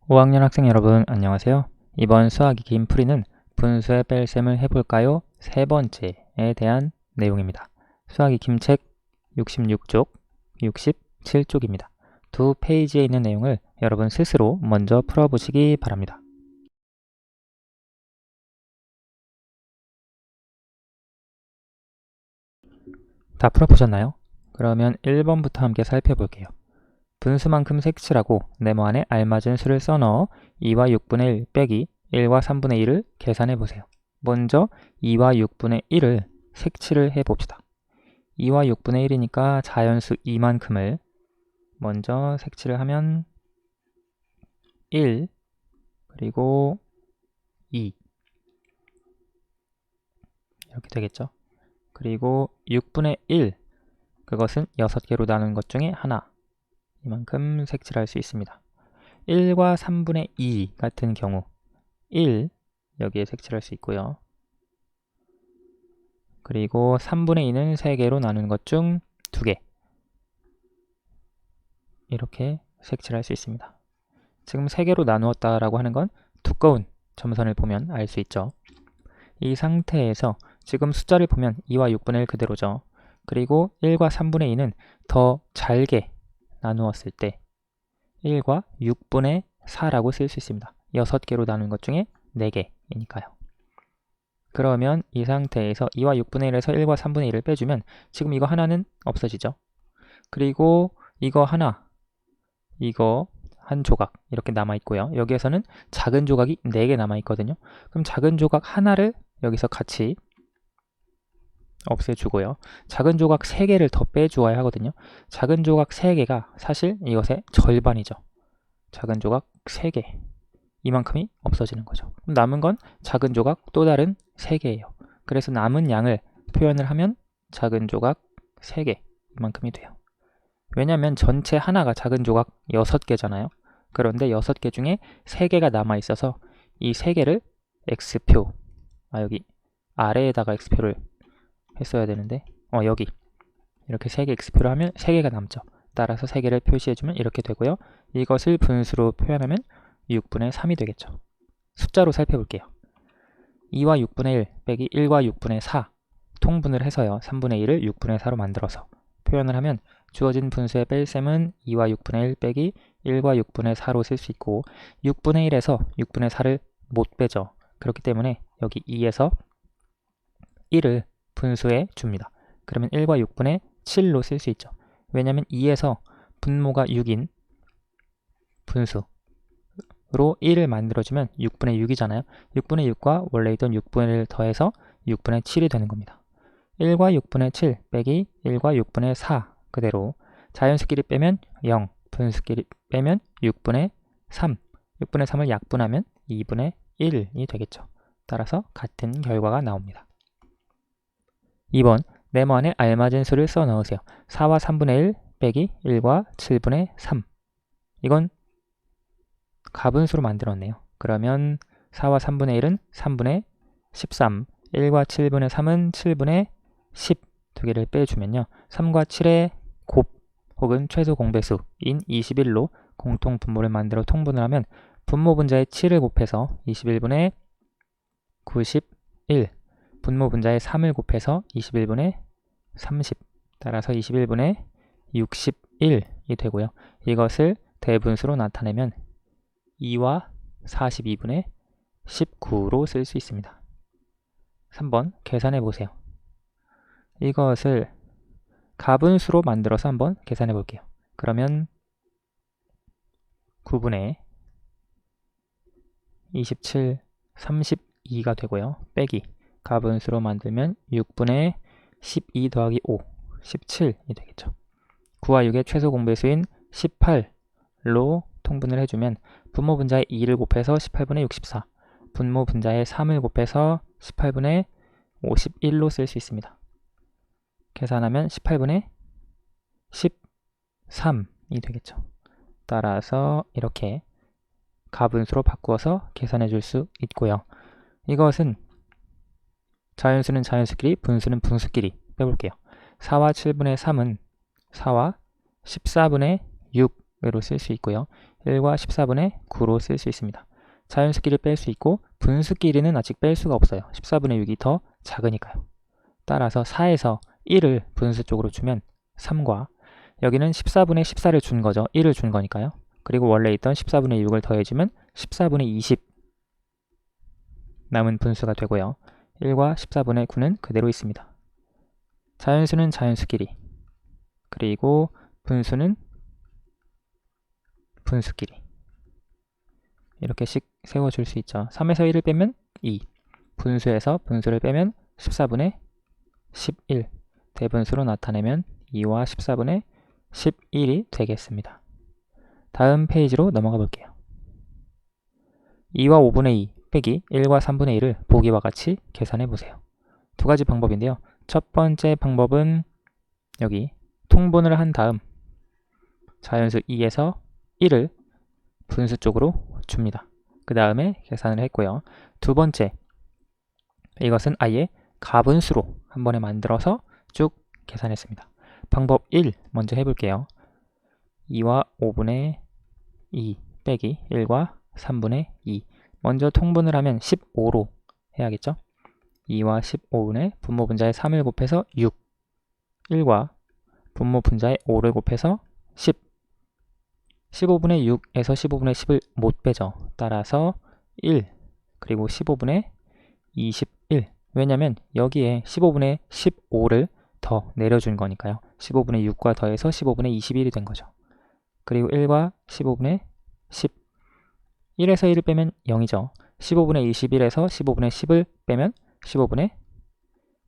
5학년 학생 여러분 안녕하세요. 이번 수학 익힘 풀이는 분수의 뺄셈을 해볼까요? 세 번째에 대한 내용입니다. 수학 익힘 책 66쪽, 67쪽입니다. 두 페이지에 있는 내용을 여러분 스스로 먼저 풀어보시기 바랍니다. 다 풀어보셨나요? 그러면 1번부터 함께 살펴볼게요. 분수만큼 색칠하고 네모 안에 알맞은 수를 써넣어 2와 6분의 1 빼기 1과 3분의 1을 계산해보세요. 먼저 2와 6분의 1을 색칠을 해봅시다. 2와 6분의 1이니까 자연수 2만큼을 먼저 색칠을 하면 1 그리고 2 이렇게 되겠죠. 그리고 6분의 1 그것은 6개로 나눈 것 중에 하나 이만큼 색칠할 수 있습니다. 1과 3분의 2 같은 경우 1 여기에 색칠할 수 있고요. 그리고 3분의 2는 3개로 나눈 것 중 2개 이렇게 색칠할 수 있습니다. 지금 3개로 나누었다라고 하는 건 두꺼운 점선을 보면 알 수 있죠. 이 상태에서 지금 숫자를 보면 2와 6분의 1 그대로죠. 그리고 1과 3분의 2는 더 잘게 나누었을 때 1과 6분의 4라고 쓸 수 있습니다. 6개로 나눈 것 중에 4개이니까요. 그러면 이 상태에서 2와 6분의 1에서 1과 3분의 1을 빼주면 지금 이거 하나는 없어지죠. 그리고 이거 하나, 이거 한 조각 이렇게 남아있고요. 여기에서는 작은 조각이 4개 남아있거든요. 그럼 작은 조각 하나를 여기서 같이 없애주고요. 작은 조각 3개를 더 빼주어야 하거든요. 작은 조각 3개가 사실 이것의 절반이죠. 작은 조각 3개 이만큼이 없어지는 거죠. 그럼 남은 건 작은 조각 또 다른 3개예요. 그래서 남은 양을 표현을 하면 작은 조각 3개 이만큼이 돼요. 왜냐하면 전체 하나가 작은 조각 6개잖아요. 그런데 6개 중에 3개가 남아있어서 이 3개를 X표, 여기 아래에다가 X표를 했어야 되는데 여기 이렇게 3개 X표를 하면 3개가 남죠. 따라서 3개를 표시해주면 이렇게 되고요. 이것을 분수로 표현하면 6분의 3이 되겠죠. 숫자로 살펴볼게요. 2와 6분의 1 빼기 1과 6분의 4 통분을 해서요. 3분의 1을 6분의 4로 만들어서 표현을 하면 주어진 분수의 뺄셈은 2와 6분의 1 빼기 1과 6분의 4로 쓸 수 있고 6분의 1에서 6분의 4를 못 빼죠. 그렇기 때문에 여기 2에서 1을 분수에 줍니다. 그러면 1과 6분의 7로 쓸 수 있죠. 왜냐하면 2에서 분모가 6인 분수로 1을 만들어주면 6분의 6이잖아요. 6분의 6과 원래 있던 6분의 1을 더해서 6분의 7이 되는 겁니다. 1과 6분의 7 빼기 1과 6분의 4 그대로 자연수끼리 빼면 0, 분수끼리 빼면 6분의 3 6분의 3을 약분하면 2분의 1이 되겠죠. 따라서 같은 결과가 나옵니다. 2번 네모 안에 알맞은 수를 써 넣으세요. 4와 3분의 1 빼기 1과 7분의 3 이건 가분수로 만들었네요. 그러면 4와 3분의 1은 3분의 13 1과 7분의 3은 7분의 10 두 개를 빼주면요. 3과 7의 곱 혹은 최소 공배수인 21로 공통 분모를 만들어 통분을 하면 분모 분자의 7을 곱해서 21분의 91 분모 분자의 3을 곱해서 21분의 30 따라서 21분의 61이 되고요. 이것을 대분수로 나타내면 2와 42분의 19로 쓸 수 있습니다. 3번 계산해 보세요. 이것을 가분수로 만들어서 한번 계산해 볼게요. 그러면 9분의 27, 32가 되고요. 빼기 가분수로 만들면 6분의 12 더하기 5, 17이 되겠죠. 9와 6의 최소 공배수인 18로 통분을 해주면 분모 분자의 2를 곱해서 18분의 64, 분모 분자의 3을 곱해서 18분의 51로 쓸 수 있습니다. 계산하면 18분의 13이 되겠죠. 따라서 이렇게 가분수로 바꾸어서 계산해 줄 수 있고요. 이것은 자연수는 자연수끼리, 분수는 분수끼리 빼볼게요. 4와 7분의 3은 4와 14분의 6으로 쓸 수 있고요. 1과 14분의 9로 쓸 수 있습니다. 자연수끼리 뺄 수 있고 분수끼리는 아직 뺄 수가 없어요. 14분의 6이 더 작으니까요. 따라서 4에서 1을 분수 쪽으로 주면 3과 여기는 14분의 14를 준 거죠. 1을 준 거니까요. 그리고 원래 있던 14분의 6을 더해주면 14분의 20 남은 분수가 되고요. 1과 14분의 9는 그대로 있습니다. 자연수는 자연수끼리, 그리고 분수는 분수끼리 이렇게씩 세워줄 수 있죠. 3에서 1을 빼면 2, 분수에서 분수를 빼면 14분의 11, 대분수로 나타내면 2와 14분의 11이 되겠습니다. 다음 페이지로 넘어가 볼게요. 2와 5분의 2 빼기 1과 3분의 1을 보기와 같이 계산해 보세요. 두 가지 방법인데요. 첫 번째 방법은 여기 통분을 한 다음 자연수 2에서 1을 분수 쪽으로 줍니다. 그 다음에 계산을 했고요. 두 번째, 이것은 아예 가분수로 한 번에 만들어서 쭉 계산했습니다. 방법 1 먼저 해볼게요. 2와 5분의 2 빼기 1과 3분의 2 먼저 통분을 하면 15로 해야겠죠? 2와 15분의 분모 분자에 3을 곱해서 6, 1과 분모 분자에 5를 곱해서 10, 15분의 6에서 15분의 10을 못 빼죠. 따라서 1, 그리고 15분의 21. 왜냐면 여기에 15분의 15를 더 내려준 거니까요. 15분의 6과 더해서 15분의 21이 된 거죠. 그리고 1과 15분의 10. 1에서 1을 빼면 0이죠. 15분의 21에서 15분의 10을 빼면 15분의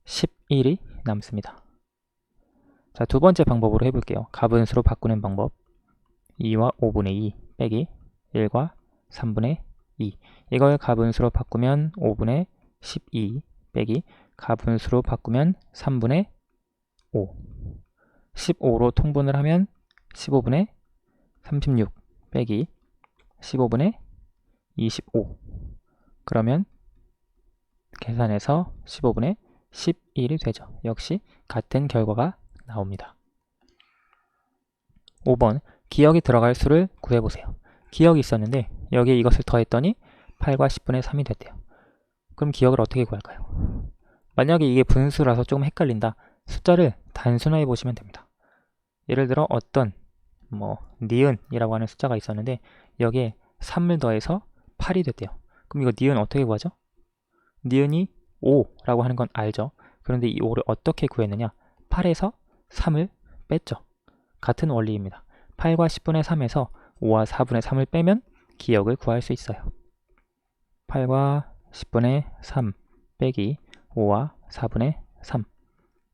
11이 남습니다. 자, 두 번째 방법으로 해볼게요. 가분수로 바꾸는 방법. 2와 5분의 2 빼기 1과 3분의 2. 이걸 가분수로 바꾸면 5분의 12 빼기 가분수로 바꾸면 3분의 5. 15로 통분을 하면 15분의 36 빼기 15분의 25. 그러면 계산해서 15분의 11이 되죠. 역시 같은 결과가 나옵니다. 5번, 기억이 들어갈 수를 구해보세요. 기억이 있었는데 여기에 이것을 더했더니 8과 10분의 3이 됐대요. 그럼 기억을 어떻게 구할까요? 만약에 이게 분수라서 조금 헷갈린다. 숫자를 단순화해 보시면 됩니다. 예를 들어 어떤 니은이라고 하는 숫자가 있었는데 여기에 3을 더해서 8이 됐대요. 그럼 이거 니은 어떻게 구하죠? 니은이 5라고 하는 건 알죠? 그런데 이 5를 어떻게 구했느냐? 8에서 3을 뺐죠. 같은 원리입니다. 8과 10분의 3에서 5와 4분의 3을 빼면 기억을 구할 수 있어요. 8과 10분의 3 빼기 5와 4분의 3.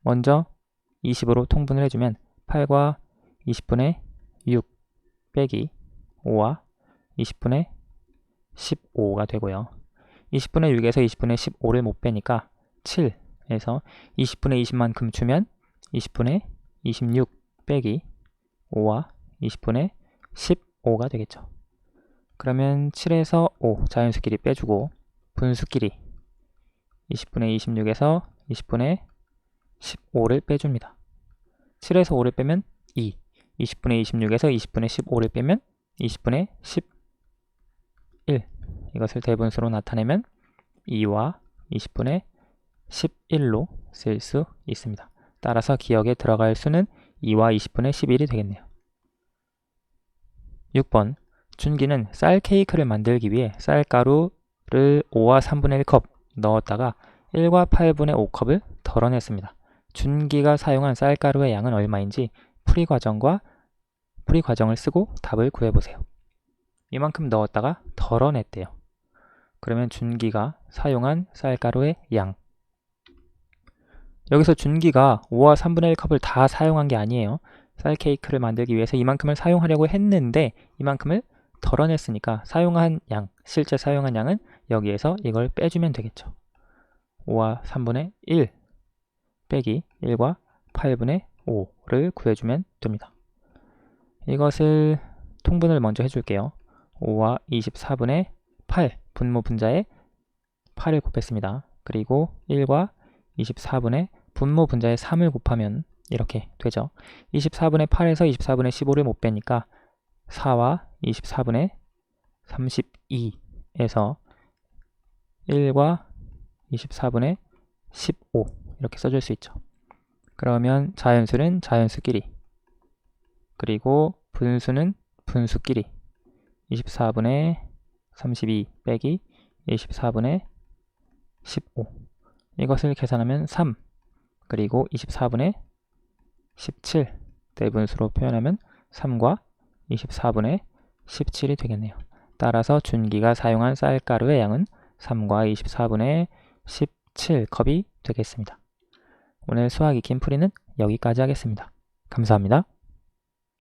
먼저 20으로 통분을 해주면 8과 20분의 6 빼기 5와 20분의 15가 되고요. 20분의 6에서 20분의 15를 못 빼니까 7에서 20분의 20만큼 주면 20분의 26 빼기 5와 20분의 15가 되겠죠. 그러면 7에서 5 자연수끼리 빼주고 분수끼리 20분의 26에서 20분의 15를 빼줍니다. 7에서 5를 빼면 2, 20분의 26에서 20분의 15를 빼면 20분의 11. 이것을 대분수로 나타내면 2와 20분의 11로 쓸 수 있습니다. 따라서 기억에 들어갈 수는 2와 20분의 11이 되겠네요. 6번, 준기는 쌀 케이크를 만들기 위해 쌀가루를 5와 3분의 1컵 넣었다가 1과 8분의 5컵을 덜어냈습니다. 준기가 사용한 쌀가루의 양은 얼마인지 풀이 과정을 쓰고 답을 구해보세요. 이만큼 넣었다가 덜어냈대요. 그러면 준기가 사용한 쌀가루의 양. 여기서 준기가 5와 3분의 1컵을 다 사용한 게 아니에요. 쌀 케이크를 만들기 위해서 이만큼을 사용하려고 했는데 이만큼을 덜어냈으니까 사용한 양, 실제 사용한 양은 여기에서 이걸 빼주면 되겠죠. 5와 3분의 1 빼기 1과 8분의 5를 구해주면 됩니다. 이것을 통분을 먼저 해줄게요. 5와 24분의 8 분모 분자에 8을 곱했습니다. 그리고 1과 24분의 분모 분자에 3을 곱하면 이렇게 되죠. 24분의 8에서 24분의 15를 못 빼니까 4와 24분의 32에서 1과 24분의 15 이렇게 써줄 수 있죠. 그러면 자연수는 자연수끼리, 그리고 분수는 분수끼리 24분의 32 빼기 24분의 15 이것을 계산하면 3, 그리고 24분의 17 대분수로 표현하면 3과 24분의 17이 되겠네요. 따라서 준기가 사용한 쌀가루의 양은 3과 24분의 17컵이 되겠습니다. 오늘 수학 익힌 풀이는 여기까지 하겠습니다. 감사합니다.